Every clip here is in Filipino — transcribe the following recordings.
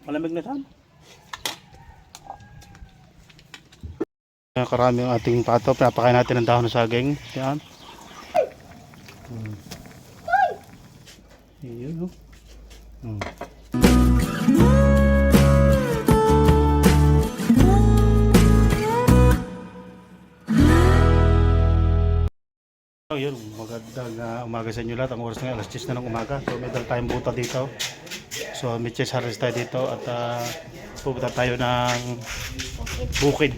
Malamig na saan? Karami ang ating pato. Pinapakain natin ng dahon ng saging. Yan. Iyon. So yun, magandang umaga sa inyo lahat. Ang oras ngayon, alas 10 na ng umaga. So may dala tayong buta dito. So may chest harvest tayo dito at pupunta tayo ng bukid.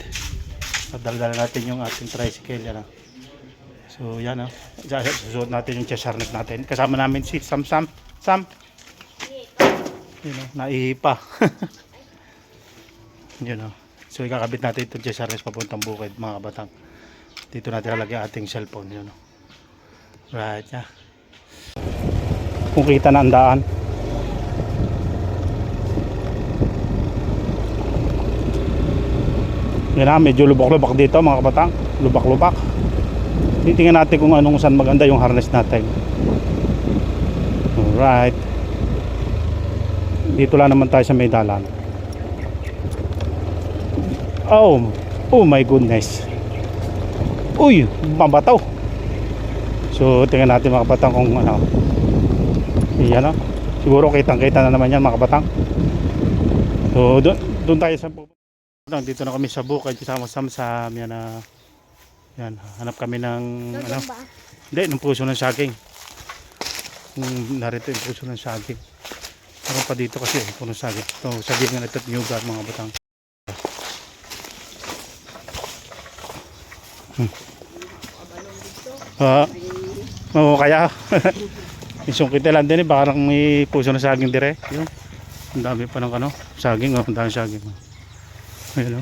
At dala natin yung ating tricycle. Yan, so yan, susunod natin yung chest harness natin. Kasama namin si Sam. Yun, naihipa. Yun, so ikakabit natin itong chest harness papuntang bukid, mga kabatang. Dito natin lalagyan ating cellphone. Yun, right, kung kita na ang daan. Yan, medyo lubak-lubak dito, mga kabatang. Lubak-lubak. Titingnan natin kung anong saan maganda yung harness natin. Alright. Dito lang naman tayo sa may dalan. Oh my goodness. Uy, mabataw. So tingnan natin, mga kabatang, kung ano. Iyan, siguro kitang-kita na naman yan, mga kabatang. So doon tayo sa dito na kami sa bukid kasama sa yan, yan, hanap kami ng ano, hindi, ng puso ng saging. Narito yung puso ng saging. Meron pa dito kasi puno ng saging. Ito sagingan ito at nyugan, mga batang. Oo, kaya isungkit lang din, baka may puso ng saging dire. Yun, ang dami pa ng ano, saging, ang dami saging. Ayun,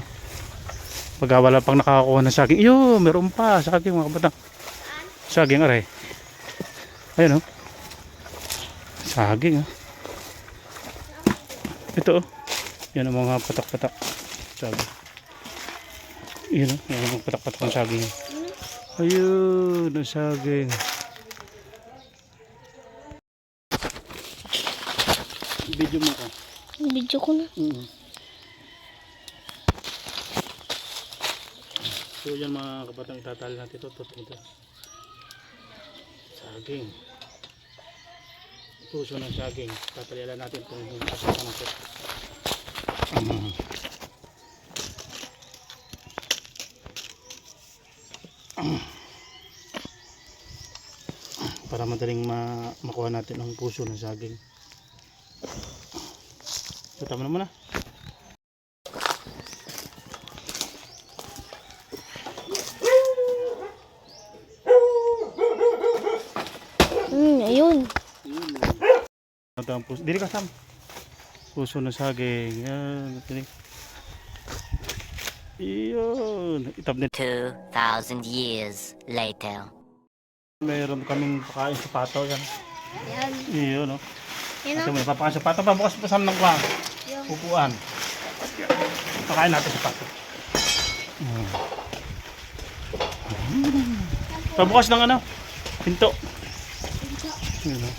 pagka wala pang nakakakuha ng saging, iyo, meron pa saging, mga kabatang. Saging, aray. Ayun, saging, ito, yan ang mga patak-patak saging. Yun, yan ang mga patak-patak ng saging. Ayun, ang saging. Video mo ka. Video ko na. So yan, mga kabatang, itatali natin ito. Saging. Puso ng saging. Tatalilan natin kung kasama natin. Para madaling makuha natin ang puso ng saging. So tama naman na. Ayun. Dili ka, Sam. Puso ng saging. Yan. Iyon. Itab nito. 2,000 years later. Mayroon kaming pakain sa pato. Yan. Yan. Iyon, no? Yan, Kasi may papakain sa pato. Pabukas pa, Sam, ng kwa. Upuan. Pakain natin sa pato. Pabukas ng ano? Pinto. Yun, no?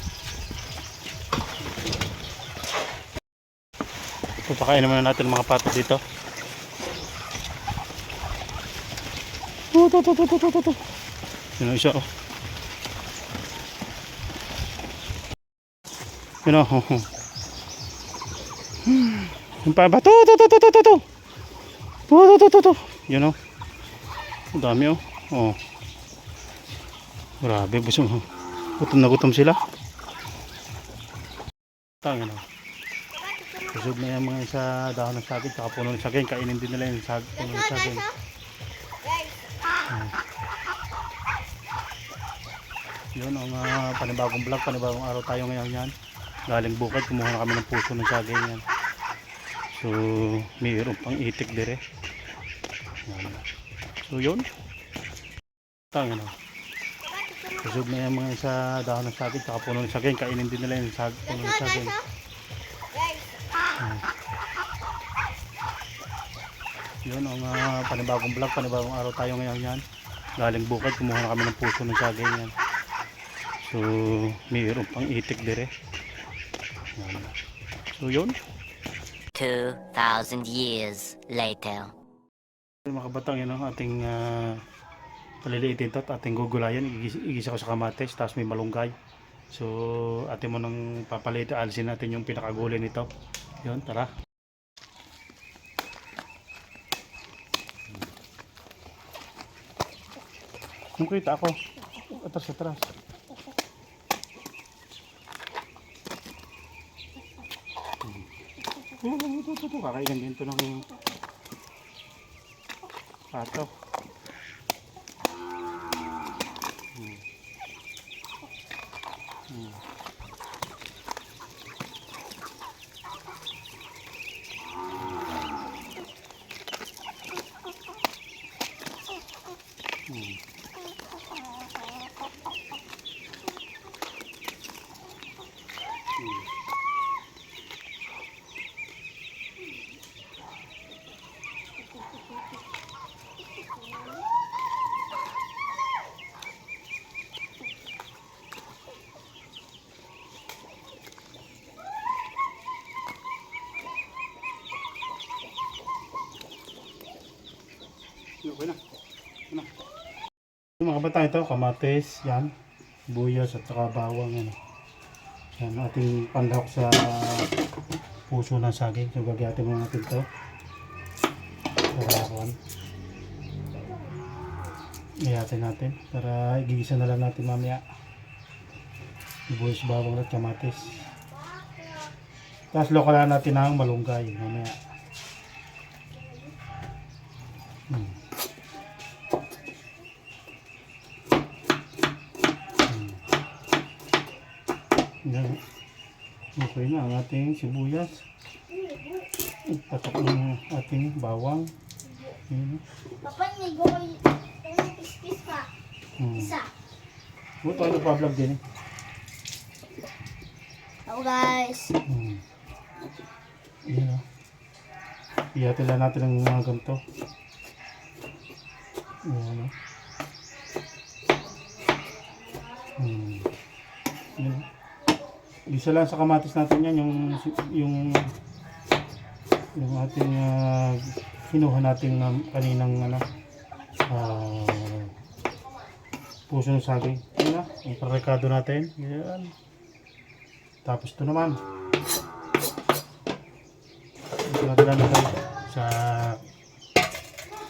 Pupakain naman natin mga pato dito. Ito. Yun ang isa, Yun, yung pa ba? Ito. Yun, ang dami, grabe, busog. Gutom na gutom sila. Tangin, busog na yung mga sa dahon ng saging, saka puno ng saging. Kainin din nila yung puno ng saging. Yun ang panibagong vlog, panibagong araw tayo ngayon yan. Galing bukid, kumuha na kami ng puso ng saging yan. So mayroon pang itik dire. So yun, tangin, busog na yung mga sa dahon ng saging, saka puno ng saging. Kainin din nila yung puno ng saging. Yun ang panibagong vlog, panibagong araw tayo ngayon yan. Galing bukid, kumuha na kami ng puso ng saging yan. So mayroon pang itik dire. So yun, 2,000 years later. Mga kabatang, yan ang ating paliliitin to at ating gugulayan. Igisa ko sa kamatis, tapos may malunggay. So atin mo nang papalit, alisin natin yung pinakagulay nito. Yun, tara. Nung kita ako, atras. Kakainin din ito ng pato. Okay na. Yung mga kabatang, ito, kamatis, yan, buyos at saka bawang, yan. Yan, ating panlahok sa puso ng saging. So, gagayatin mo natin ito. Para iayatin natin. Para igigisa na lang natin mamaya. Buyos, bawang at kamatis. Tapos lokalan natin ang malunggay mamaya. Yan. Okay na ang ating sibuyas. Patok ng ating bawang. Yan. Papa, may goy. May pispis pa. Isa. Buto ano pa vlog din eh. Hello guys. Yan o. Iyatin lang natin ang mga ganito. Yan o. Yan. Isa lang sa kamatis natin yan, yung ating kinuha natin kaninang puso ng saging. Yan na, ang parekado natin. Yan. Tapos ito naman. Ito natin lang ito sa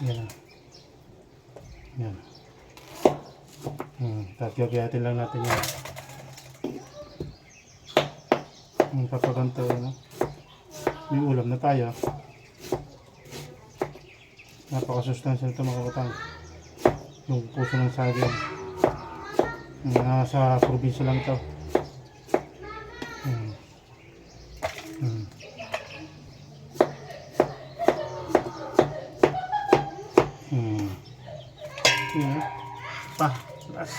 yan. Yan. Tapos gagayatin lang natin yan. Papaganto, ano? May ulam na tayo. Napakasustansya nito mga kapatang. Yung puso ng saging. Nasa probinsya lang ito. Yan. Taas.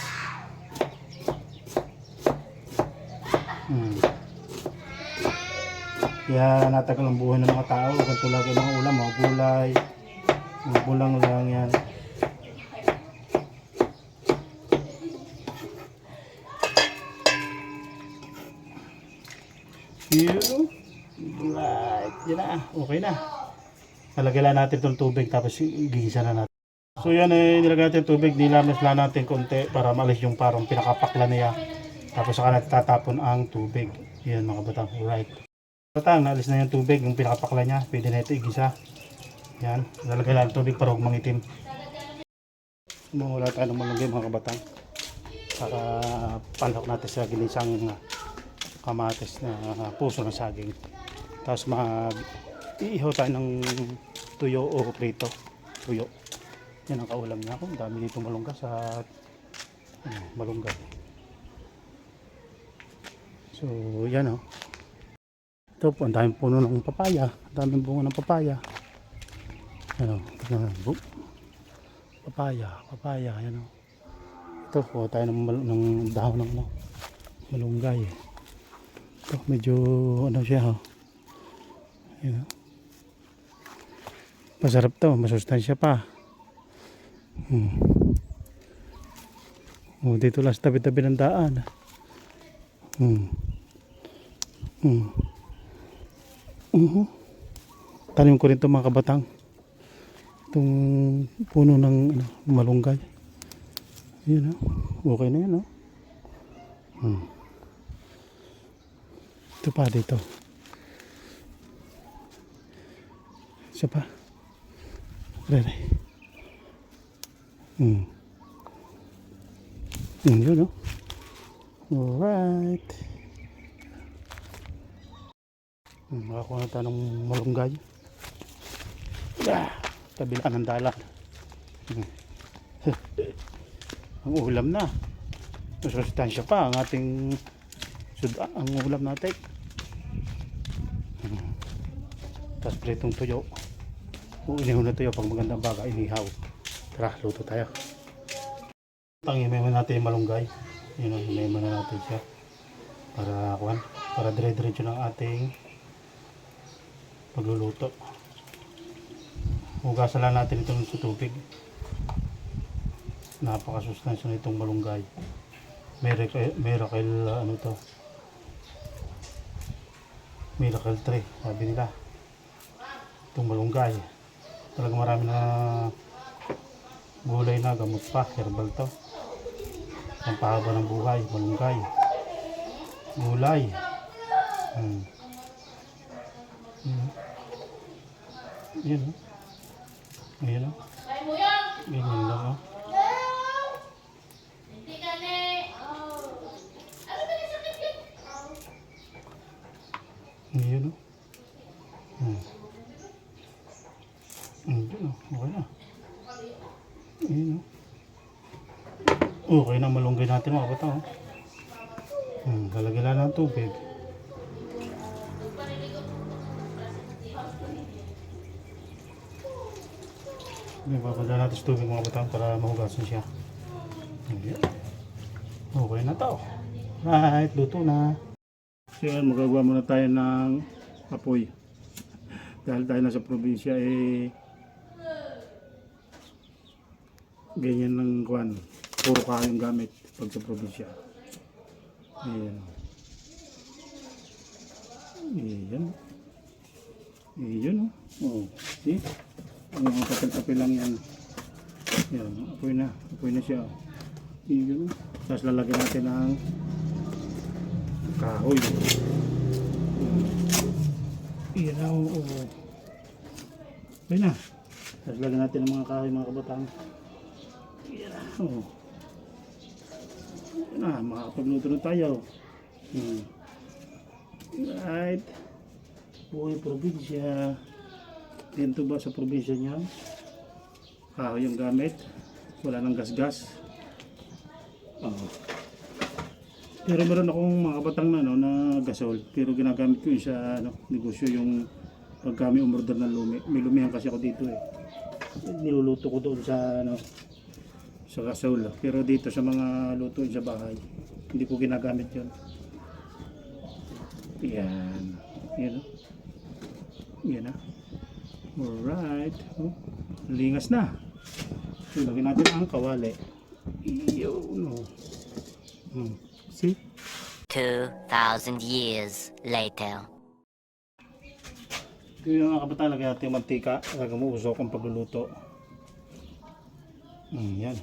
Kaya natagal ang buhay ng mga tao. Ganito lagi mga ulam, mga gulay, mga bulang lang yan. Yun. Right. Yan na. Okay na. Nalagay lang natin itong tubig tapos gigisa na natin. So yan eh, nilagay natin tubig. Nilamas lang natin konti para malis yung parang pinakapakla niya. Tapos saka natin tatapon ang tubig. Yan mga batang. Right. Batang, naalis na yung tubig, yung pinakapakla niya, pwede na ito igisa. Yan, lalagay lang tubig para huwag mangitim. Wala tayo ng malunggay mga kabatang. Para panlok natin sa ginisang kamatis na puso ng saging. Tapos iihaw tayo ng tuyo o prito. Tuyo. Yan ang kaulam niya ako. Dami dito malunggay sa malunggay. So, yan o. Ito po, ang daming puno ng papaya. Ang daming bunga ng papaya. Ano, papaya, ano. Ito, kuha tayo ng dahon ng malunggay. Ito, medyo, ano siya, ha. Ayan. Masarap to, masustansya pa. Oh, dito lang sa tabi-tabi ng daan. Tanim ko rin ito mga kabatang. Itong puno ng malunggay. Yun okay na yan Ito pa dito. Isa pa. Rere. Yun alright. Makakuha na tayo ng malunggay. Kabila ng dalan. Ang ulam na. Masustansya pa ang ating ang ulam natin. Tapos pritong tuyo. Uunihaw na tuyo pag magandang baga, inihaw. Tara, luto tayo. Tangimin natin yung malunggay. Yun ang hinihiman na natin siya. Para dire-diretso ng ating pagluluto. Hugasan lang natin ito sa tubig. Napakasustansya na itong malunggay. Miracle Miracle tree, sabi nila. Itong malunggay. Talagang marami na gulay na gamot pa, herbal to. Ang pahaba ng buhay, malunggay. Gulay. Yan Ayan ganyan lang Ayan okay na. Ayan okay na malunggay natin mga bata. Lalagyan lang ng tubig. Babagyan natin sa tubig mga batang para mahugasan siya. Okay na to. Right, luto na. So yan, magagawa muna tayo ng apoy. Dahil tayo nasa probinsya ganyan ng kuwan. Puro kayong gamit pag sa probinsya. Ayan. Ayan. See? Ang mga tapil-tapil lang yan. Yan, apoy na siya. Yun. Tapos lalagyan natin ng kahoy. Yan Apoy na. Tapos lagyan natin ng mga kahoy mga kabatang. Yan makakapagluto na tayo. Right. Buhay probinsya. Dito ba sa probinsya niya? Kahoy yung gamit. Wala nang gas-gas. Pero meron akong mga kabatang na gasol. Pero ginagamit ko yun sa negosyo yung pag kami umorder ng lumi. May lumihan kasi ako dito Niluluto ko doon sa sa gasol. Pero dito sa mga lutuin sa bahay, hindi ko ginagamit yun. Yan. Alright. Lingas na. So, lagyan natin ang kawali. See? 2,000 years later. Ito yung mga kabataan, lagyan natin yung mantika. Lagyan mo usok ang pagluluto. Yan.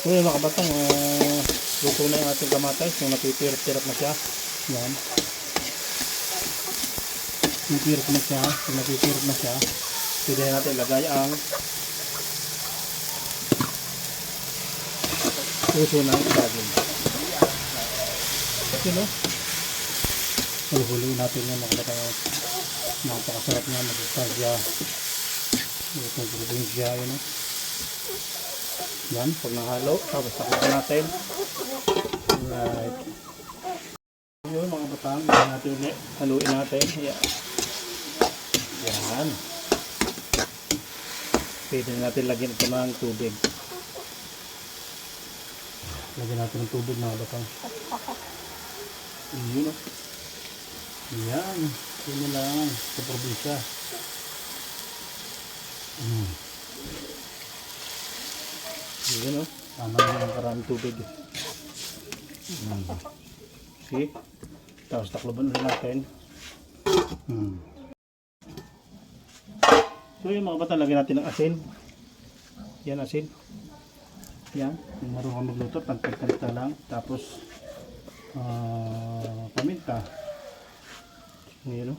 So yun mga kabatang, luto na yung ating kamatis, yung napipirap-pirap na siya. Yan. Napipirap na siya, yung napipirap na siya. Pwede natin ilagay ang puso ng saging. Yun o. Huli-huli natin yan mga kabatang. Napakasarap nga mag-istasya. Itong probinsya yun o. Yan, pag nahalo, tapos takot natin. Alright. Yun mga batang, yan natin ulit. Haluin natin. Yan. Yan. Pwede natin lagyan ito ng tubig. Lagyan natin ng tubig mga batang. Yun o. Yan. Yun na lang sa probinsya. Yun o. Tama na ang karaming tubig. See? Tapos takloban ulit natin. So yung mga bata, lagyan natin ng asin. Yan asin. Yan. Yung marunong magluto, pantay-pantay lang. Tapos paminta. Yan o.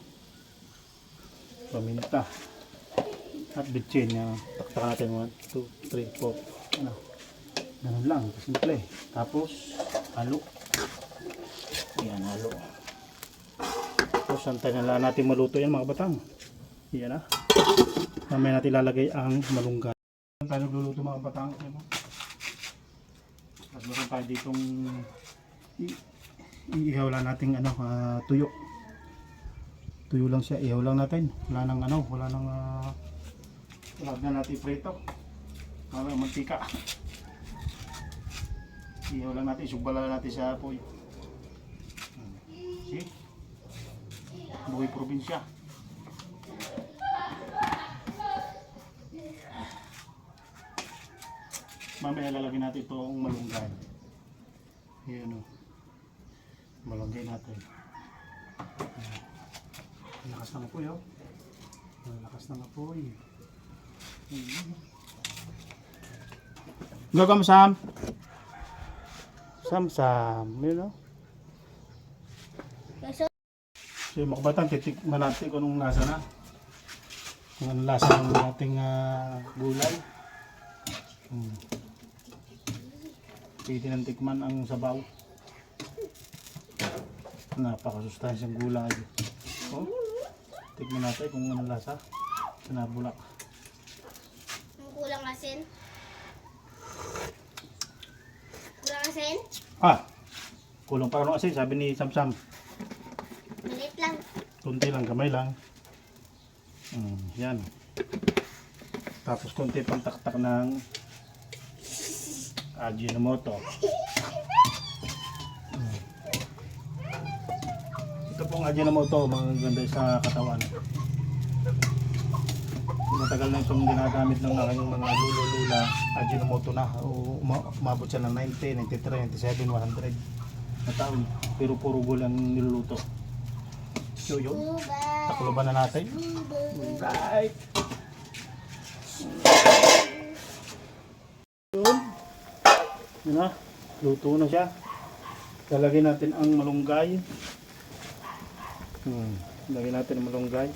Paminta. At bitchin. Taktakan natin 1, 2, 3, 4. Ano? Ganun lang. Simple. Tapos halo. Yan, halo. Tapos antay na lang natin maluto yan mga batang. Yan na. Mamaya natin lalagay ang malunggay. Tayo nagluluto mga batang. At meron tayo ditong iihaw lang natin tuyo. Tuyo lang siya. Ihaw lang natin. Wala nang wala nang wala na natin prito. Wala nang mantika. Ihaw lang natin. Sugbala natin sa apoy. See? Buhay probinsya. Mamaya lalagyan natin itong malunggay. Ayan o. Malunggay natin. Lakas ng apoy o. Lakas ng apoy. Gagam Sam. Sam. Yun o. So yung mga batang, titikman natin kung anong lasa na. Kung anong lasa ng ating gulay. Pwede nang tikman ang sabaw. Napakasustansyang gulay. Tikman natin kung anong lasa. Sinabulak. Ang kulang asin. Kulang asin? Kulang pa ng asin, sabi ni Samsam. Malit lang. Kunti lang, kamay lang. Yan. Tapos kunti pang taktak ng Ajinomoto. Ito pong Ajinomoto, maganda sa katawan. Matagal na itong ginagamit ng aking mga lula. Ajinomoto na. Umabot siya ng 90, 93, 97, 100 na taon. Pero puro gulang niluluto. So yun, takloban na natin. Right. Yun na, luto na siya. Lalagyan natin ang malunggay. Lagyan natin ang malunggay.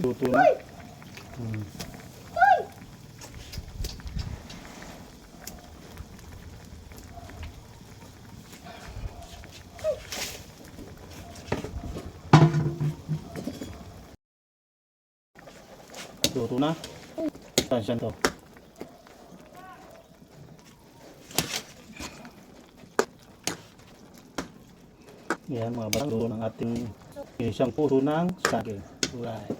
Luto na. Luto na. Tansyan to. Yan mga batang, luto ng ating isang puso ng saging. Right.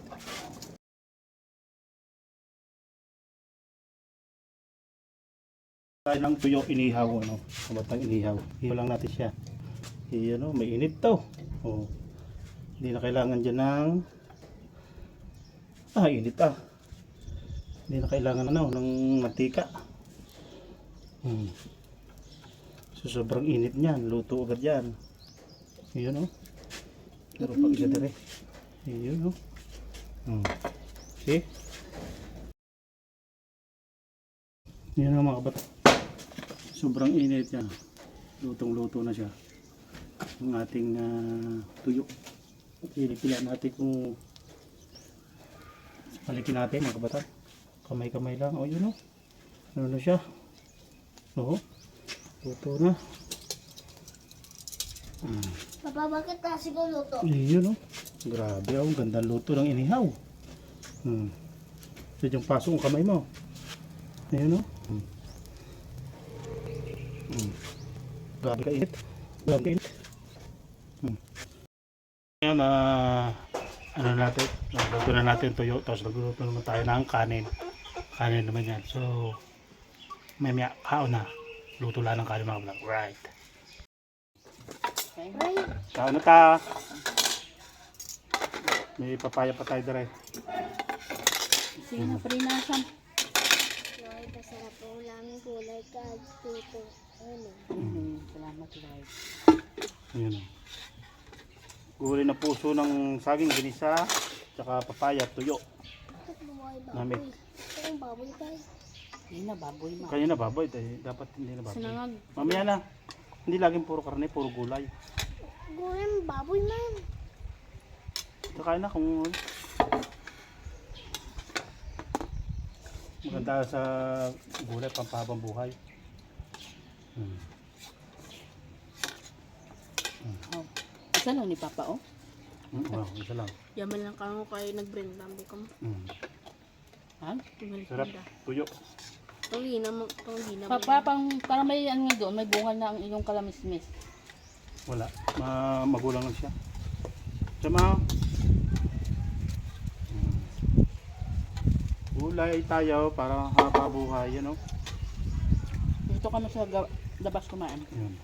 Tayo ng tuyo inihaw, batang inihaw. Ihaw lang natin siya. Iyan may init to. Hindi na kailangan dyan ng init Hindi na kailangan ng mantika. So sobrang init niyan, luto agad yan. Iyon Pero pag isa dire. Iyon See? Yan mga kabat. Sobrang init yan. Lutong-luto na siya. Ang ating tuyo. Pilipilan natin kung Halikin natin mga kabatan. Kamay-kamay lang. O yun o. Ano na siya? Oo. Luto na. Papa, bakit kasi ko luto? Yun o. Grabe o. Gandang luto ng inihaw. Ito yung pasok ang kamay mo. Ayun o. Grabe ka init. Grabe ka init. Ngayon ano natin, nagluto na natin tuyo, tapos nagluto naman tayo ng kanin. Kanin naman yan. So, may kaon na. Luto lang ng kanin mga vlog. Right. Ay, Kaon na ta. May papaya pa tayo dire. Sige na, prinasan. Lord, masarap po ulaming gulay ka. Dito. Ano? Salamat, Lord. Ayun o. Gulay na puso ng saging, ginisa, tsaka papaya, tuyo. Bakit buhay Namit. baboy? Ang baboy tayo. Hindi na, baboy ma. Kanya na baboy, dapat hindi na baboy. Sinangag. Mamaya na. Hindi laging puro karne, puro gulay. Gulay ng baboy man. Kakain na kung maganda sa gulay, pampahabang buhay. Oh. Isa lang ni Papa, oh. Wow, isa lang. Yaman lang kamo kayo nag-brand lambi ko. Ha? Sarap, tuyo. Tangina mo, tangina mo. Papa, para may ano nga doon, may bunga na ang iyong kalamismis. Wala, magulang lang siya. Tsama, gulay tayo para haba buhay, yan o. Dito kami sa labas kumain. Yan.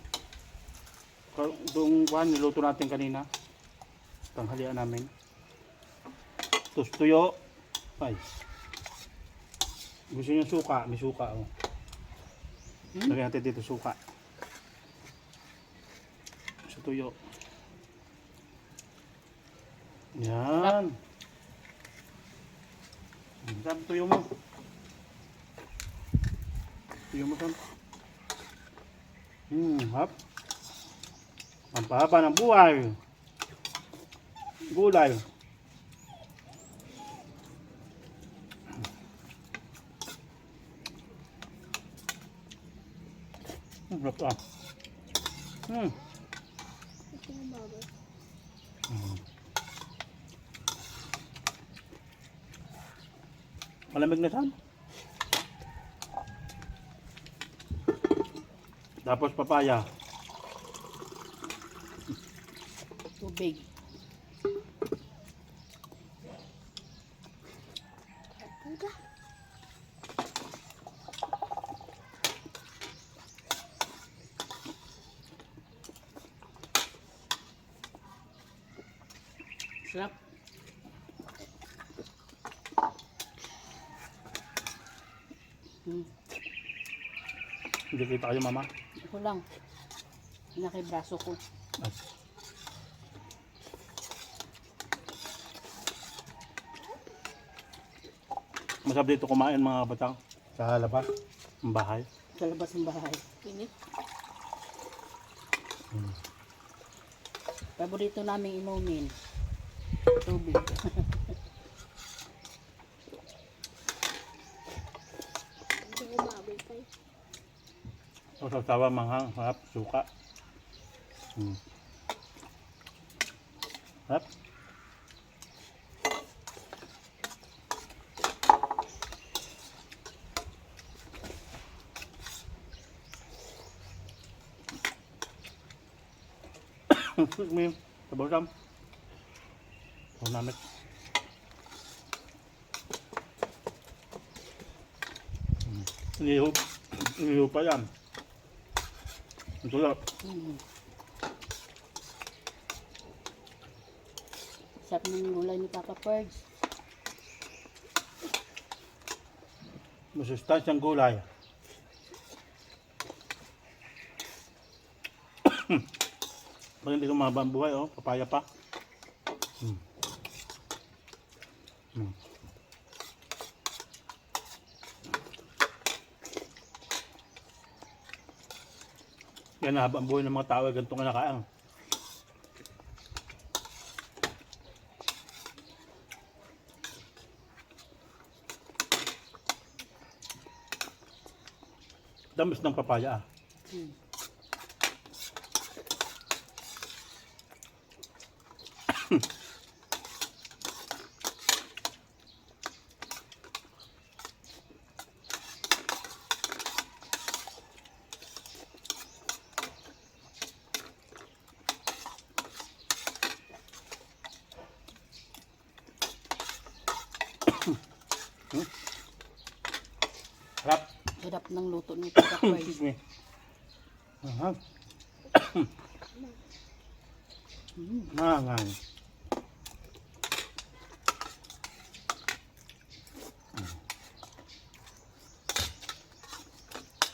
Doong kuhan, niluto natin kanina. Tanghalian namin. Tapos tuyo. Ay. Gusto niyo suka? May suka. Oh. Lagyan natin dito suka. Sa tuyo. Yan. Saan tuyo mo? Tuyo mo saan? Hap. Ang pahaba ng buhay. Gulay. Sarap ah. Ito yung baboy. Malamig na saan? Tapos papaya. Tubig. Puta. Sarap. Hindi kita kayo mama. Ito lang. Braso ko. Ay. Masarap dito kumain mga batang sa labas ng bahay. Sa labas ng bahay. Init. Paborito naming inumin. Tubig. Ito yung baboy tayo. So, sawa, manghang, harap, suka. Harap. May sabaw sam. Sabaw namit. Iliho pa yan. Ito lang. Sarap ng gulay ni Papa Perds. Masustansiyang gulay. Pag hindi ko mahaba ang buhay, oh, papaya pa. Yan, haba ang buhay ng mga tao, ganito nga nakaang. Tamis ng papaya ah. Sarap. Hirap ng luto ni Tita Kway. Excuse me. Aha. Mangang.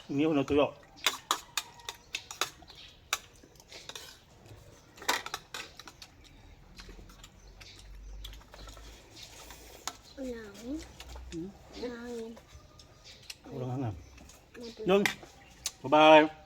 Ini udah tuyo. Ulangin. Ulangin. Ulang hangat. Matuloy. Yun. Bye-bye.